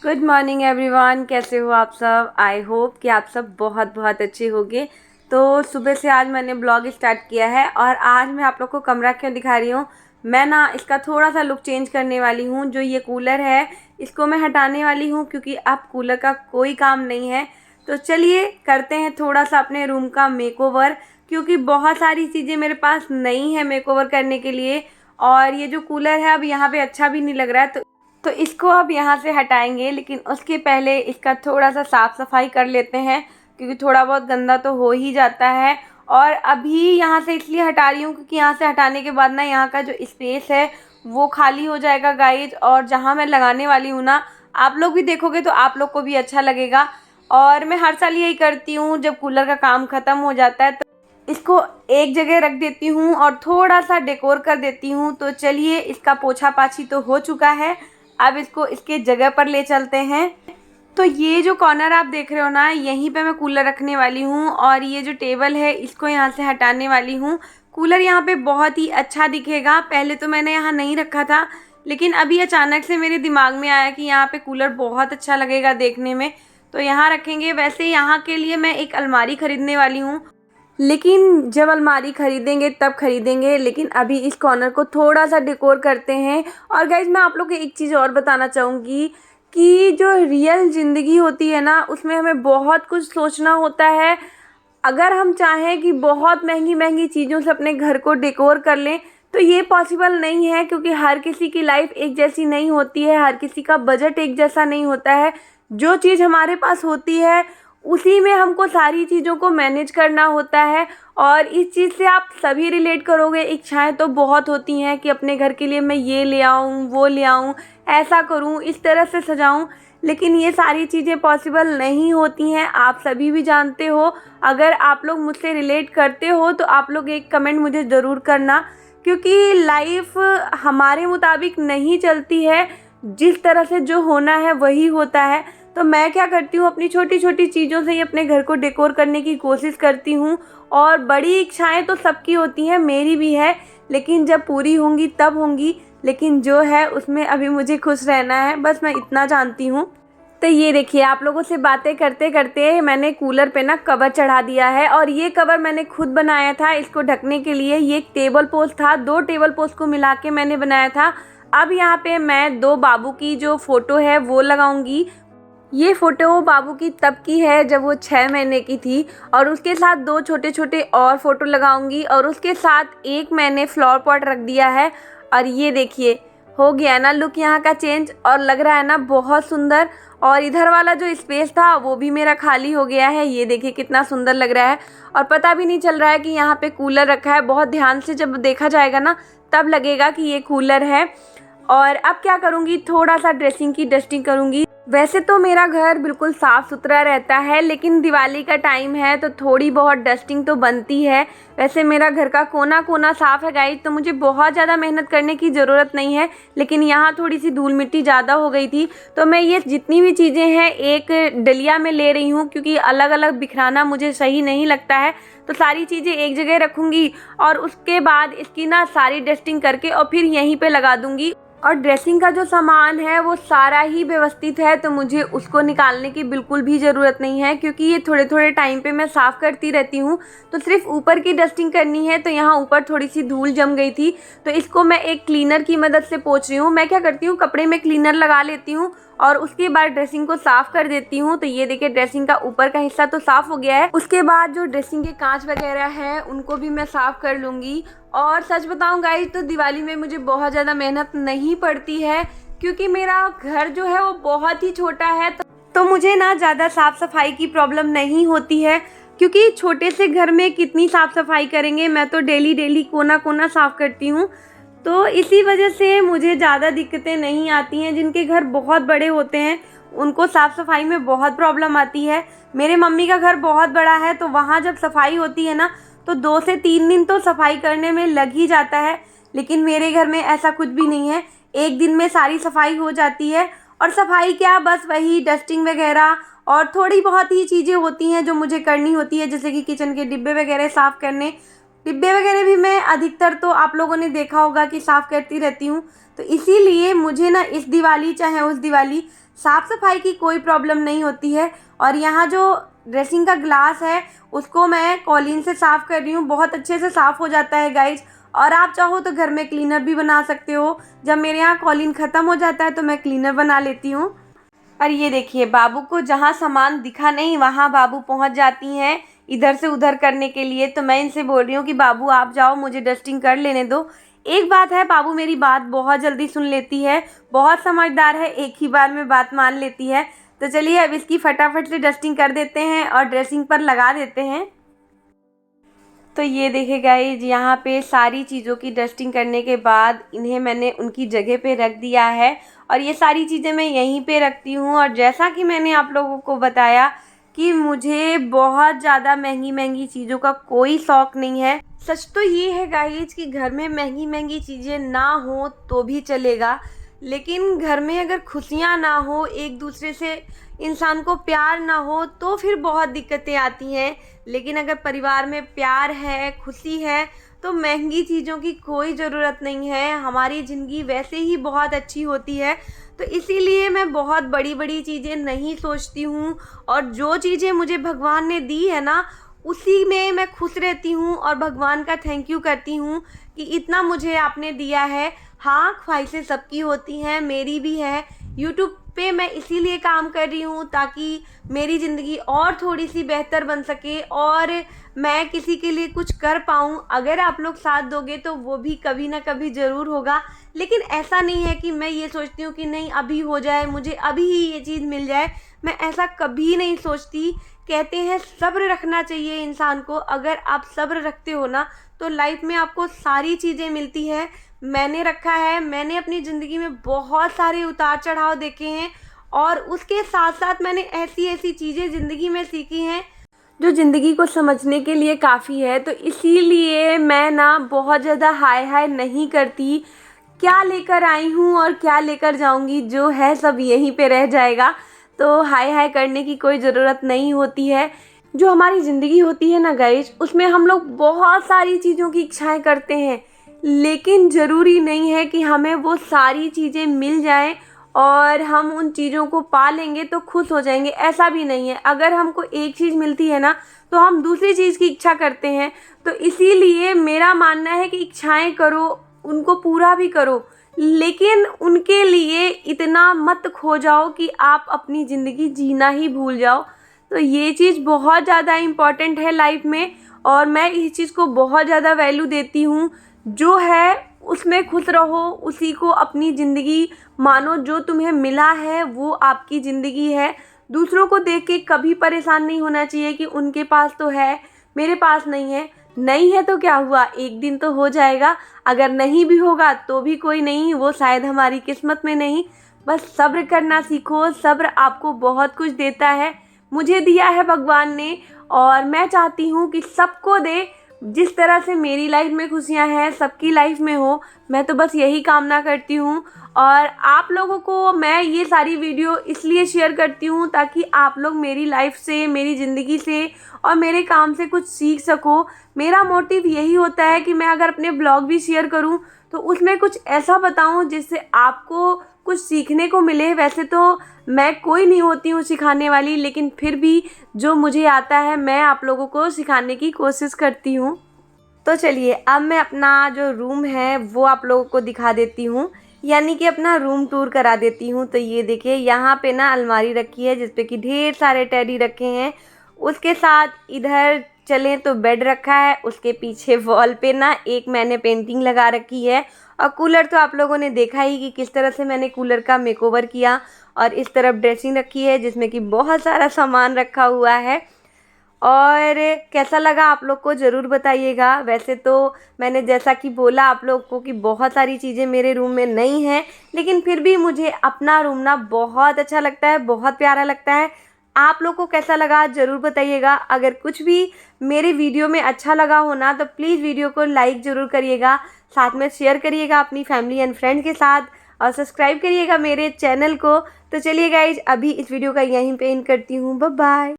Good morning everyone, कैसे हो आप सब। आई होप कि आप सब बहुत बहुत अच्छे होंगे। तो सुबह से आज मैंने ब्लॉग स्टार्ट किया है और आज मैं आप लोग को कमरा क्यों दिखा रही हूँ। मैं ना इसका थोड़ा सा लुक चेंज करने वाली हूँ। जो ये कूलर है इसको मैं हटाने वाली हूँ क्योंकि अब कूलर का कोई काम नहीं है। तो चलिए करते हैं थोड़ा सा अपने रूम का मेकओवर, क्योंकि बहुत सारी चीज़ें मेरे पास नहीं है मेकओवर करने के लिए। और ये जो कूलर है अब यहाँ पे अच्छा भी नहीं लग रहा है, तो इसको अब यहाँ से हटाएंगे, लेकिन उसके पहले इसका थोड़ा सा साफ़ सफाई कर लेते हैं क्योंकि थोड़ा बहुत गंदा तो हो ही जाता है। और अभी यहाँ से इसलिए हटा रही हूँ क्योंकि यहाँ से हटाने के बाद ना यहाँ का जो स्पेस है वो खाली हो जाएगा गाइज। और जहाँ मैं लगाने वाली हूँ ना, आप लोग भी देखोगे तो आप लोग को भी अच्छा लगेगा। और मैं हर साल यही करती हूँ, जब कूलर का काम ख़त्म हो जाता है तो इसको एक जगह रख देती हूँ और थोड़ा सा डेकोर कर देती हूँ। तो चलिए, इसका पोछा पाछी तो हो चुका है, अब इसको इसके जगह पर ले चलते हैं। तो ये जो कॉर्नर आप देख रहे हो ना, यहीं पे मैं कूलर रखने वाली हूँ और ये जो टेबल है इसको यहाँ से हटाने वाली हूँ। कूलर यहाँ पे बहुत ही अच्छा दिखेगा। पहले तो मैंने यहाँ नहीं रखा था, लेकिन अभी अचानक से मेरे दिमाग में आया कि यहाँ पे कूलर बहुत अच्छा लगेगा देखने में, तो यहाँ रखेंगे। वैसे यहाँ के लिए मैं एक अलमारी ख़रीदने वाली हूँ, लेकिन जब अलमारी ख़रीदेंगे तब ख़रीदेंगे। लेकिन अभी इस कॉर्नर को थोड़ा सा डेकोर करते हैं। और गाइज मैं आप लोग को एक चीज़ और बताना चाहूँगी कि जो रियल ज़िंदगी होती है ना, उसमें हमें बहुत कुछ सोचना होता है। अगर हम चाहें कि बहुत महंगी महंगी चीज़ों से अपने घर को डेकोर कर लें तो ये पॉसिबल नहीं है, क्योंकि हर किसी की लाइफ एक जैसी नहीं होती है, हर किसी का बजट एक जैसा नहीं होता है। जो चीज़ हमारे पास होती है उसी में हमको सारी चीज़ों को मैनेज करना होता है। और इस चीज़ से आप सभी रिलेट करोगे। इच्छाएं तो बहुत होती हैं कि अपने घर के लिए मैं ये ले आऊँ, वो ले आऊँ, ऐसा करूँ, इस तरह से सजाऊँ, लेकिन ये सारी चीज़ें पॉसिबल नहीं होती हैं, आप सभी भी जानते हो। अगर आप लोग मुझसे रिलेट करते हो तो आप लोग एक कमेंट मुझे ज़रूर करना, क्योंकि लाइफ हमारे मुताबिक नहीं चलती है। जिस तरह से जो होना है वही होता है। तो मैं क्या करती हूँ, अपनी छोटी छोटी चीज़ों से ही अपने घर को डेकोर करने की कोशिश करती हूँ। और बड़ी इच्छाएं तो सबकी होती हैं, मेरी भी है, लेकिन जब पूरी होंगी तब होंगी। लेकिन जो है उसमें अभी मुझे खुश रहना है, बस मैं इतना जानती हूँ। तो ये देखिए, आप लोगों से बातें करते करते मैंने कूलर पे ना कवर चढ़ा दिया है। और ये कवर मैंने खुद बनाया था इसको ढकने के लिए। ये एक टेबल पोस्ट था, 2 टेबल पोस्ट को मिला के मैंने बनाया था। अब यहाँ पे मैं 2 बाबू की जो फ़ोटो है वो लगाऊंगी। ये फ़ोटो बाबू की तब की है जब वो 6 महीने की थी, और उसके साथ 2 छोटे छोटे और फ़ोटो लगाऊंगी। और उसके साथ एक मैंने फ्लावर पॉट रख दिया है। और ये देखिए, हो गया ना लुक यहाँ का चेंज, और लग रहा है ना बहुत सुंदर। और इधर वाला जो स्पेस था वो भी मेरा खाली हो गया है। ये देखिए कितना सुंदर लग रहा है, और पता भी नहीं चल रहा है कि यहाँ पे कूलर रखा है। बहुत ध्यान से जब देखा जाएगा ना तब लगेगा कि ये कूलर है। और अब क्या करूँगी, थोड़ा सा ड्रेसिंग की डस्टिंग करूँगी। वैसे तो मेरा घर बिल्कुल साफ़ सुथरा रहता है, लेकिन दिवाली का टाइम है तो थोड़ी बहुत डस्टिंग तो बनती है। वैसे मेरा घर का कोना कोना साफ़ है गाइस, तो मुझे बहुत ज़्यादा मेहनत करने की ज़रूरत नहीं है। लेकिन यहाँ थोड़ी सी धूल मिट्टी ज़्यादा हो गई थी, तो मैं ये जितनी भी चीज़ें हैं एक डलिया में ले रही हूँ, क्योंकि अलग अलग बिखराना मुझे सही नहीं लगता है। तो सारी चीज़ें एक जगह रखूँगी और उसके बाद इसकी ना सारी डस्टिंग करके और फिर यहीं पे लगा दूँगी। और ड्रेसिंग का जो सामान है वो सारा ही व्यवस्थित है, तो मुझे उसको निकालने की बिल्कुल भी ज़रूरत नहीं है, क्योंकि ये थोड़े थोड़े टाइम पे मैं साफ़ करती रहती हूँ। तो सिर्फ ऊपर की डस्टिंग करनी है। तो यहाँ ऊपर थोड़ी सी धूल जम गई थी, तो इसको मैं एक क्लीनर की मदद से पोंछ रही हूँ। मैं क्या करती हूँ, कपड़े में क्लीनर लगा लेती हूँ और उसके बाद ड्रेसिंग को साफ़ कर देती हूँ। तो ये देखिए, ड्रेसिंग का ऊपर का हिस्सा तो साफ़ हो गया है। उसके बाद जो ड्रेसिंग के कांच वगैरह है उनको भी मैं साफ़ कर लूँगी। और सच बताऊं गाइस, तो दिवाली में मुझे बहुत ज़्यादा मेहनत नहीं पड़ती है, क्योंकि मेरा घर जो है वो बहुत ही छोटा है। तो मुझे ना ज़्यादा साफ़ सफाई की प्रॉब्लम नहीं होती है, क्योंकि छोटे से घर में कितनी साफ़ सफाई करेंगे। मैं तो डेली डेली कोना कोना साफ़ करती हूँ, तो इसी वजह से मुझे ज़्यादा दिक्कतें नहीं आती हैं। जिनके घर बहुत बड़े होते हैं उनको साफ़ सफाई में बहुत प्रॉब्लम आती है। मेरे मम्मी का घर बहुत बड़ा है, तो वहाँ जब सफाई होती है ना, तो 2 से 3 दिन तो सफाई करने में लग ही जाता है। लेकिन मेरे घर में ऐसा कुछ भी नहीं है, एक दिन में सारी सफाई हो जाती है। और सफाई क्या, बस वही डस्टिंग वगैरह और थोड़ी बहुत ही चीज़ें होती हैं जो मुझे करनी होती है, जैसे कि किचन के डिब्बे वगैरह साफ़ करने। डिब्बे वगैरह भी मैं अधिकतर तो आप लोगों ने देखा होगा कि साफ़ करती रहती हूँ। तो इसीलिए मुझे ना इस दिवाली चाहे उस दिवाली साफ़ सफाई की कोई प्रॉब्लम नहीं होती है। और यहाँ जो ड्रेसिंग का ग्लास है उसको मैं कॉलीन से साफ़ कर रही हूँ, बहुत अच्छे से साफ़ हो जाता है गाइज। और आप चाहो तो घर में क्लीनर भी बना सकते हो। जब मेरे यहाँ कॉलीन ख़त्म हो जाता है तो मैं क्लीनर बना लेती हूँ। और ये देखिए, बाबू को जहाँ सामान दिखा नहीं वहाँ बाबू पहुँच जाती हैं इधर से उधर करने के लिए। तो मैं इनसे बोल रही हूँ कि बाबू आप जाओ, मुझे डस्टिंग कर लेने दो। एक बात है, बाबू मेरी बात बहुत जल्दी सुन लेती है, बहुत समझदार है, एक ही बार में बात मान लेती है। तो चलिए अब इसकी फटाफट से डस्टिंग कर देते हैं और ड्रेसिंग पर लगा देते हैं। तो ये देखिए गाइज, यहाँ पे सारी चीज़ों की डस्टिंग करने के बाद इन्हें मैंने उनकी जगह पे रख दिया है। और ये सारी चीज़ें मैं यहीं पे रखती हूँ। और जैसा कि मैंने आप लोगों को बताया कि मुझे बहुत ज़्यादा महंगी महंगी चीज़ों का कोई शौक़ नहीं है। सच तो ये है गाइज कि घर में महंगी महंगी चीज़ें ना हो तो भी चलेगा, लेकिन घर में अगर खुशियाँ ना हो, एक दूसरे से इंसान को प्यार ना हो तो फिर बहुत दिक्कतें आती हैं। लेकिन अगर परिवार में प्यार है, खुशी है, तो महंगी चीज़ों की कोई ज़रूरत नहीं है। हमारी ज़िंदगी वैसे ही बहुत अच्छी होती है। तो इसीलिए मैं बहुत बड़ी बड़ी चीज़ें नहीं सोचती हूँ। और जो चीज़ें मुझे भगवान ने दी है ना, उसी में मैं खुश रहती हूँ और भगवान का थैंक यू करती हूँ कि इतना मुझे आपने दिया है। हाँ, ख्वाहिशें सबकी होती हैं, मेरी भी है। यूट्यूब पे मैं इसीलिए काम कर रही हूँ ताकि मेरी ज़िंदगी और थोड़ी सी बेहतर बन सके और मैं किसी के लिए कुछ कर पाऊँ। अगर आप लोग साथ दोगे तो वो भी कभी ना कभी ज़रूर होगा। लेकिन ऐसा नहीं है कि मैं ये सोचती हूँ कि नहीं अभी हो जाए, मुझे अभी ही ये चीज़ मिल जाए। मैं ऐसा कभी नहीं सोचती। कहते हैं सब्र रखना चाहिए इंसान को। अगर आप सब्र रखते हो ना तो लाइफ में आपको सारी चीज़ें मिलती है। मैंने रखा है। मैंने अपनी ज़िंदगी में बहुत सारे उतार चढ़ाव देखे हैं और उसके साथ साथ मैंने ऐसी ऐसी चीज़ें ज़िंदगी में सीखी हैं जो ज़िंदगी को समझने के लिए काफ़ी है। तो इसीलिए मैं ना बहुत ज़्यादा हाय हाय नहीं करती। क्या लेकर आई हूँ और क्या लेकर जाऊँगी, जो है सब यहीं पे रह जाएगा। तो हाय हाय करने की कोई ज़रूरत नहीं होती है। जो हमारी ज़िंदगी होती है ना गाइज, उसमें हम लोग बहुत सारी चीज़ों की इच्छाएं करते हैं, लेकिन ज़रूरी नहीं है कि हमें वो सारी चीज़ें मिल जाएं और हम उन चीज़ों को पा लेंगे तो खुश हो जाएंगे। ऐसा भी नहीं है। अगर हमको एक चीज़ मिलती है ना तो हम दूसरी चीज़ की इच्छा करते हैं। तो इसीलिए मेरा मानना है कि इच्छाएं करो, उनको पूरा भी करो, लेकिन उनके लिए इतना मत खो जाओ कि आप अपनी ज़िंदगी जीना ही भूल जाओ। तो ये चीज़ बहुत ज़्यादा इम्पॉर्टेंट है लाइफ में और मैं इस चीज़ को बहुत ज़्यादा वैल्यू देती हूँ। जो है उसमें खुश रहो, उसी को अपनी ज़िंदगी मानो। जो तुम्हें मिला है वो आपकी ज़िंदगी है। दूसरों को देख के कभी परेशान नहीं होना चाहिए कि उनके पास तो है, मेरे पास नहीं है। नहीं है तो क्या हुआ, एक दिन तो हो जाएगा। अगर नहीं भी होगा तो भी कोई नहीं, वो शायद हमारी किस्मत में नहीं। बस सब्र करना सीखो। सब्र आपको बहुत कुछ देता है। मुझे दिया है भगवान ने और मैं चाहती हूँ कि सबको दे। जिस तरह से मेरी लाइफ में खुशियाँ हैं सबकी लाइफ में हो, मैं तो बस यही कामना करती हूँ। और आप लोगों को मैं ये सारी वीडियो इसलिए शेयर करती हूँ ताकि आप लोग मेरी लाइफ से, मेरी ज़िंदगी से और मेरे काम से कुछ सीख सको। मेरा मोटिव यही होता है कि मैं अगर अपने ब्लॉग भी शेयर करूँ तो उसमें कुछ ऐसा बताऊँ जिससे आपको कुछ सीखने को मिले। वैसे तो मैं कोई नहीं होती हूँ सिखाने वाली, लेकिन फिर भी जो मुझे आता है मैं आप लोगों को सिखाने की कोशिश करती हूँ। तो चलिए अब मैं अपना जो रूम है वो आप लोगों को दिखा देती हूँ, यानी कि अपना रूम टूर करा देती हूँ। तो ये देखिए, यहाँ पे ना अलमारी रखी है जिस पे कि ढेर सारे टेडी रखे हैं। उसके साथ इधर चलें तो बेड रखा है। उसके पीछे वॉल पे ना एक मैंने पेंटिंग लगा रखी है। और कूलर तो आप लोगों ने देखा ही कि किस तरह से मैंने कूलर का मेकओवर किया। और इस तरफ ड्रेसिंग रखी है जिसमें कि बहुत सारा सामान रखा हुआ है। और कैसा लगा आप लोग को ज़रूर बताइएगा। वैसे तो मैंने जैसा कि बोला आप लोग को कि बहुत सारी चीज़ें मेरे रूम में नहीं हैं, लेकिन फिर भी मुझे अपना रूम ना बहुत अच्छा लगता है, बहुत प्यारा लगता है। आप लोग को कैसा लगा ज़रूर बताइएगा। अगर कुछ भी मेरे वीडियो में अच्छा लगा हो ना तो प्लीज़ वीडियो को लाइक ज़रूर करिएगा, साथ में शेयर करिएगा अपनी फैमिली एंड फ्रेंड के साथ और सब्सक्राइब करिएगा मेरे चैनल को। तो चलिए गाइज, अभी इस वीडियो का यहीं पे एंड करती हूँ। Bye bye.